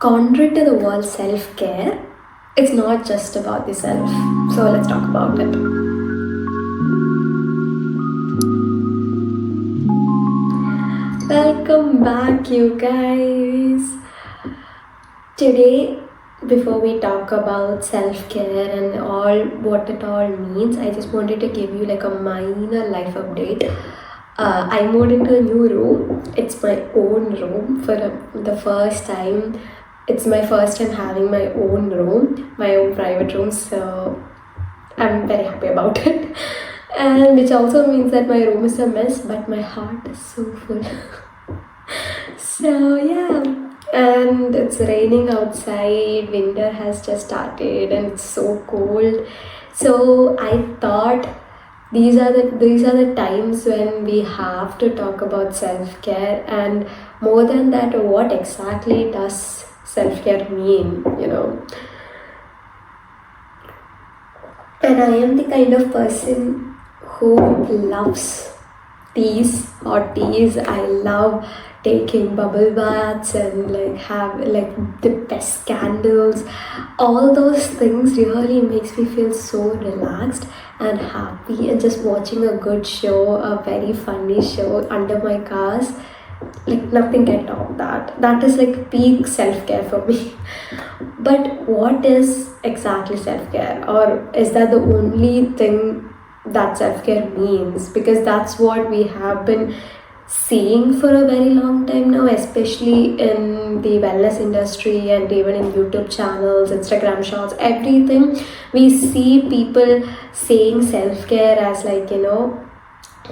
Contrary to the word self-care, it's not just about the self. So let's talk about it. Welcome back, you guys. Today, before we talk about self-care and all what it all means, I just wanted to give you like a minor life update. I moved into a new room. It's my own room for the first time. It's my first time having my own room, my own private room. So I'm very happy about it. And which also means that my room is a mess, but my heart is so full. So yeah, and it's raining outside. Winter has just started, and it's so cold. So I thought these are the times when we have to talk about self care, and more than that, what exactly does self care mean? And I am the kind of person who loves hot teas. I love taking bubble baths and like have like the best candles. All those things really makes me feel so relaxed and happy, and just watching a good show, a very funny show under my cars, like nothing can top that. That is like peak self-care for me. But what is exactly self-care, or is that the only thing that self-care means? Because that's what we have been seeing for a very long time now, especially in the wellness industry and even in YouTube channels, Instagram shorts, everything. We see people saying self-care as like,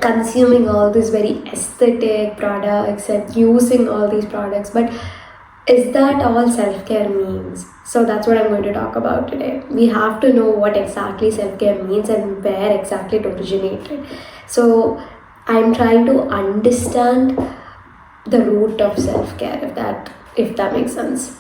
consuming all these very aesthetic products and using all these products. But is that all self-care means? So that's what I'm going to talk about today. We have to know what exactly self-care means and where exactly it originated. So I'm trying to understand the root of self-care, if that makes sense.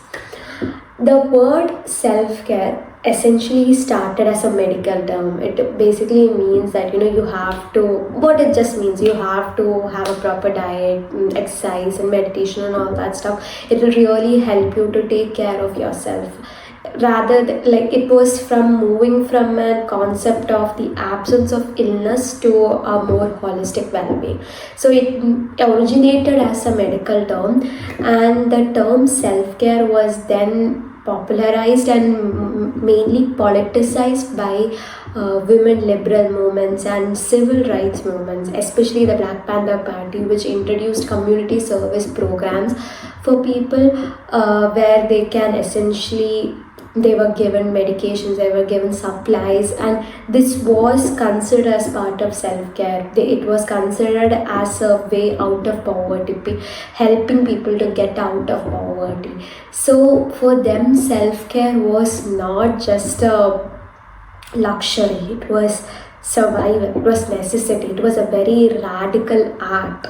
The word self-care essentially started as a medical term. It basically means that you have to, what it just means, you have to have a proper diet, exercise and meditation and all that stuff. It will really help you to take care of yourself. Like it was from moving from a concept of the absence of illness to a more holistic well-being. So it originated as a medical term, and the term self-care was then popularized and mainly politicized by women liberal movements and civil rights movements, especially the Black Panther Party, which introduced community service programs for people, where they were given medications, they were given supplies, and this was considered as part of self-care. It was considered as a way out of poverty, helping people to get out of poverty. So for them, self-care was not just a luxury, it was survival, it was necessity, it was a very radical act.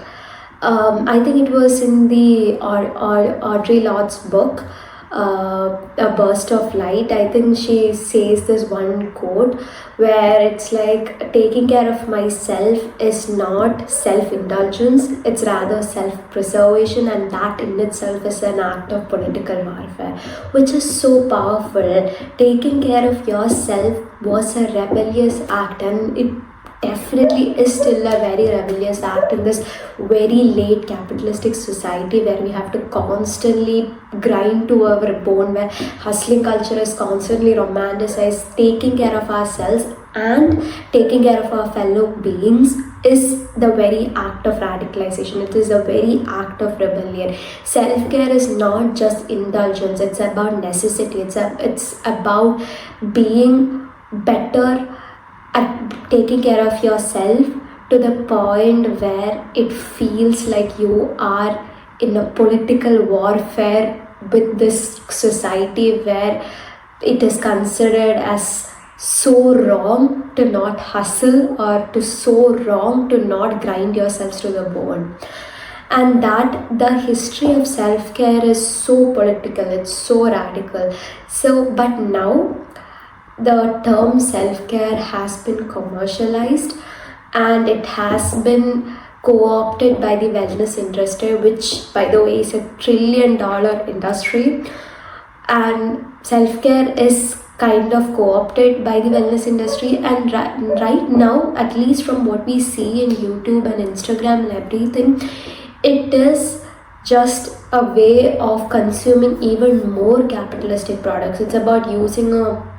I think it was in the Audre Lorde's book, A Burst of Light. I think she says this one quote where it's like, taking care of myself is not self-indulgence, it's rather self-preservation, and that in itself is an act of political warfare, which is so powerful. Taking care of yourself was a rebellious act, and it definitely is still a very rebellious act in this very late capitalistic society, where we have to constantly grind to our bone, where hustling culture is constantly romanticized. Taking care of ourselves and taking care of our fellow beings is the very act of radicalization. It is a very act of rebellion. Self-care is not just indulgence, it's about necessity. It's about being better at taking care of yourself to the point where it feels like you are in a political warfare with this society, where it is considered as so wrong to not hustle, or to so wrong to not grind yourselves to the bone. And that the history of self-care is so political, it's so radical. So but now the term self-care has been commercialized, and it has been co-opted by the wellness industry, which by the way is $1 trillion industry. and self-care is kind of co-opted by the wellness industry. And right now, at least from what we see in YouTube and Instagram and everything, it is just a way of consuming even more capitalistic products. It's about using a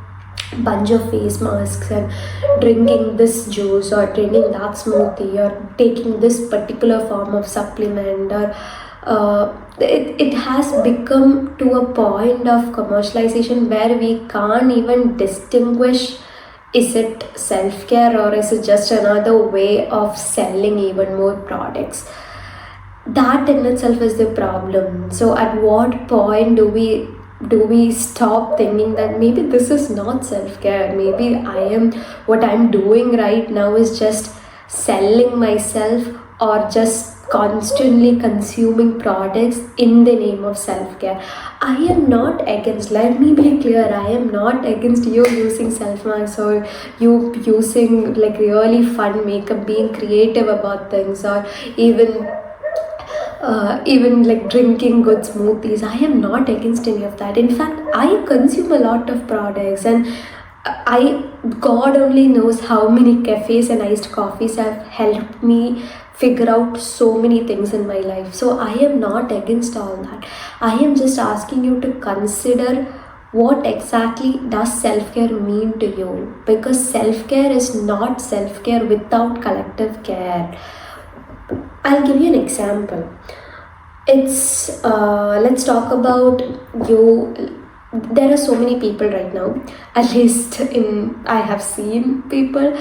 bunch of face masks and drinking this juice or drinking that smoothie or taking this particular form of supplement, or it has become to a point of commercialization where we can't even distinguish, is it self-care or is it just another way of selling even more products. That in itself is the problem. So at what point do we stop thinking that maybe this is not self-care, maybe what I'm doing right now is just selling myself, or just constantly consuming products in the name of self-care. I am not against, let me be clear, I am not against you using self-mask or you using like really fun makeup, being creative about things, or even like drinking good smoothies. I am not against any of that. In fact, I consume a lot of products, and God only knows how many cafes and iced coffees have helped me figure out so many things in my life. So I am not against all that. I am just asking you to consider what exactly does self-care mean to you, because self-care is not self-care without collective care. I'll give you an example. It's let's talk about you. There are so many people right now, at least in I have seen people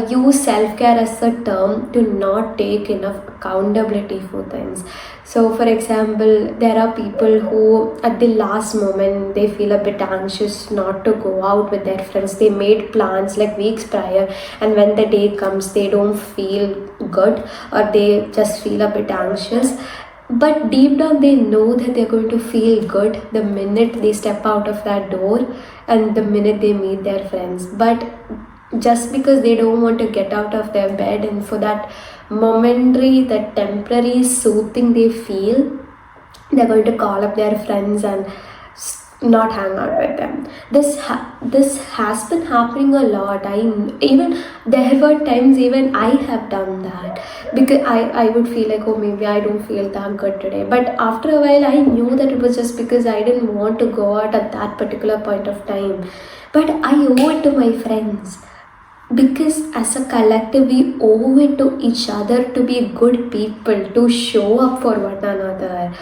use self-care as a term to not take enough accountability for things. So for example, there are people who at the last moment they feel a bit anxious not to go out with their friends. They made plans like weeks prior, and when the day comes they don't feel good, or they just feel a bit anxious, but deep down they know that they're going to feel good the minute they step out of that door and the minute they meet their friends. But just because they don't want to get out of their bed, and for that momentary, that temporary soothing they feel, they're going to call up their friends and not hang out with them. This has been happening a lot. Even there were times even I have done that, because I would feel like, oh, maybe I don't feel that good today, but after a while I knew that it was just because I didn't want to go out at that particular point of time. But I owe it to my friends, because as a collective we owe it to each other to be good people, to show up for one another.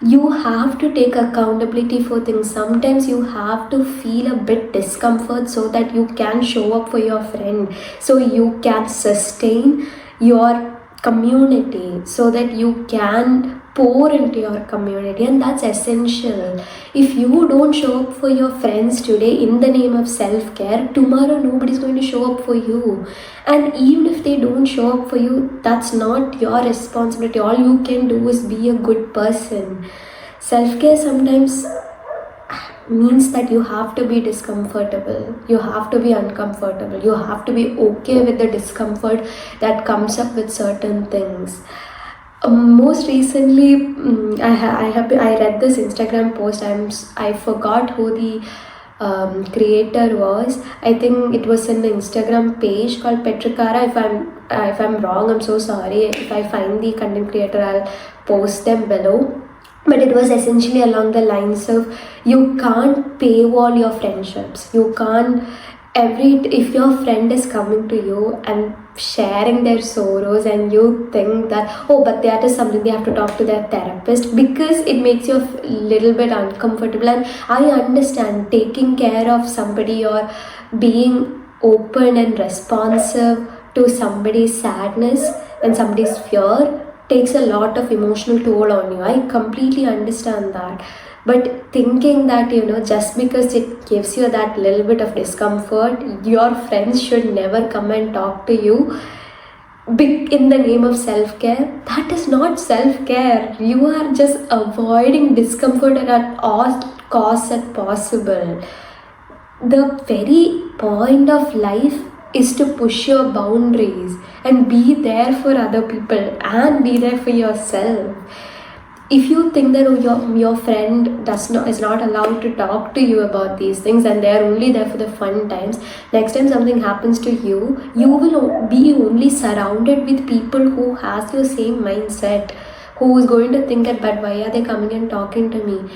You have to take accountability for things. Sometimes you have to feel a bit discomfort so that you can show up for your friend, so you can sustain your community, so that you can pour into your community, and that's essential. If you don't show up for your friends today in the name of self-care, tomorrow nobody's going to show up for you. And even if they don't show up for you, that's not your responsibility. All you can do is be a good person. Self-care sometimes means that you have to be discomfortable, you have to be uncomfortable, you have to be okay with the discomfort that comes up with certain things. Most recently, I read this Instagram post. I forgot who the creator was. I think it was an Instagram page called Petrikara. If I'm wrong, I'm so sorry. If I find the content creator, I'll post them below. But it was essentially along the lines of, you can't paywall your friendships. You can't, if your friend is coming to you and sharing their sorrows, and you think that, oh, but that is something they have to talk to their therapist, because it makes you a little bit uncomfortable. And I understand taking care of somebody or being open and responsive to somebody's sadness and somebody's fear takes a lot of emotional toll on you. I completely understand that. But thinking that, just because it gives you that little bit of discomfort, your friends should never come and talk to you in the name of self-care, that is not self-care. You are just avoiding discomfort at all costs as possible. The very point of life is to push your boundaries and be there for other people and be there for yourself. if you think that your friend is not allowed to talk to you about these things and they are only there for the fun times, next time something happens to you, you will be only surrounded with people who has your same mindset, who is going to think that, but why are they coming and talking to me?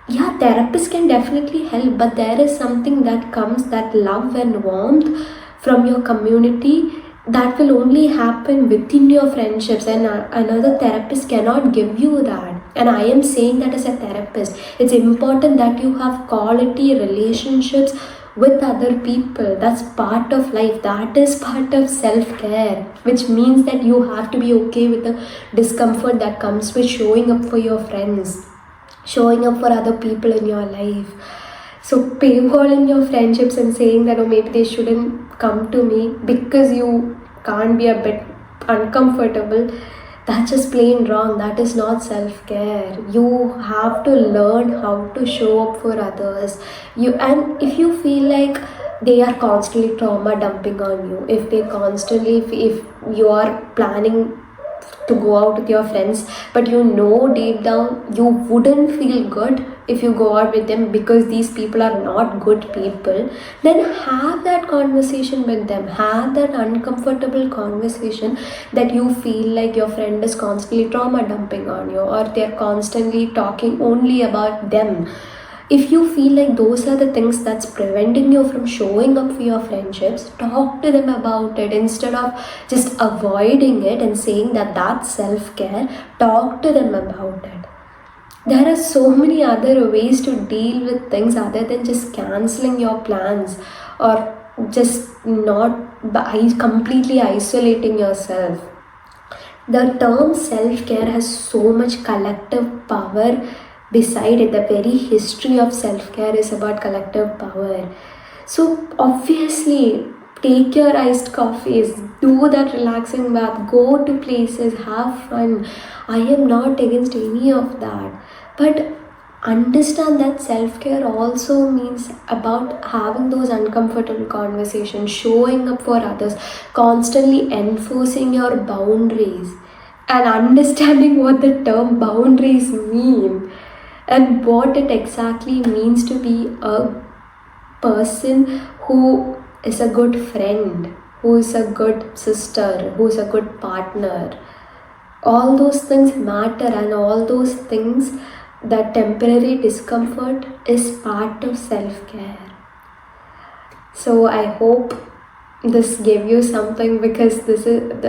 Yeah, therapists can definitely help, but there is something that comes, that love and warmth from your community, that will only happen within your friendships, and another therapist cannot give you that. And I am saying that as a therapist, it's important that you have quality relationships with other people. That's part of life, that is part of self-care, which means that you have to be okay with the discomfort that comes with showing up for your friends, showing up for other people in your life. So paywalling your friendships and saying that, oh, maybe they shouldn't come to me because you can't be a bit uncomfortable, that's just plain wrong. That is not self-care. You have to learn how to show up for others. And if you feel like they are constantly trauma dumping on you, if they constantly, if you are planning to go out with your friends, but you know deep down you wouldn't feel good if you go out with them because these people are not good people, then have that conversation with them. Have that uncomfortable conversation that you feel like your friend is constantly trauma dumping on you, or they're constantly talking only about them. If you feel like those are the things that's preventing you from showing up for your friendships, talk to them about it instead of just avoiding it and saying that that's self-care. Talk to them about it. There are so many other ways to deal with things other than just canceling your plans or just not by completely isolating yourself. The term self-care has so much collective power beside it. The very history of self-care is about collective power. So obviously, take your iced coffees, do that relaxing bath, go to places, have fun. I am not against any of that. But understand that self-care also means about having those uncomfortable conversations, showing up for others, constantly enforcing your boundaries, and understanding what the term boundaries mean and what it exactly means to be a person who is a good friend, who is a good sister, who is a good partner. All those things matter, and all those things, that temporary discomfort is part of self-care. So I hope this gave you something, because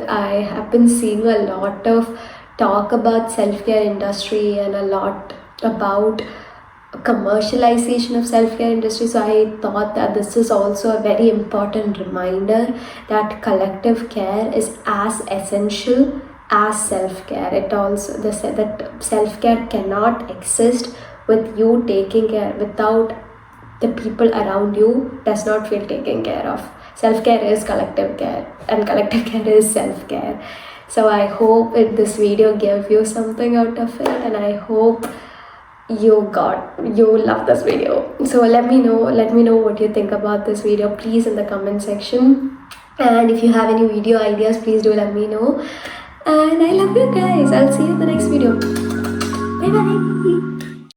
I have been seeing a lot of talk about self-care industry and a lot about commercialization of self-care industry. So I thought that this is also a very important reminder that collective care is as essential as self-care. It also that self-care cannot exist with you taking care, without the people around you does not feel taken care of. Self-care is collective care, and collective care is self-care. So I hope this video gave you something out of it, and I hope you love this video. So let me know what you think about this video, please, in the comment section. And if you have any video ideas, please do let me know. And I love you guys. I'll see you in the next video. Bye bye.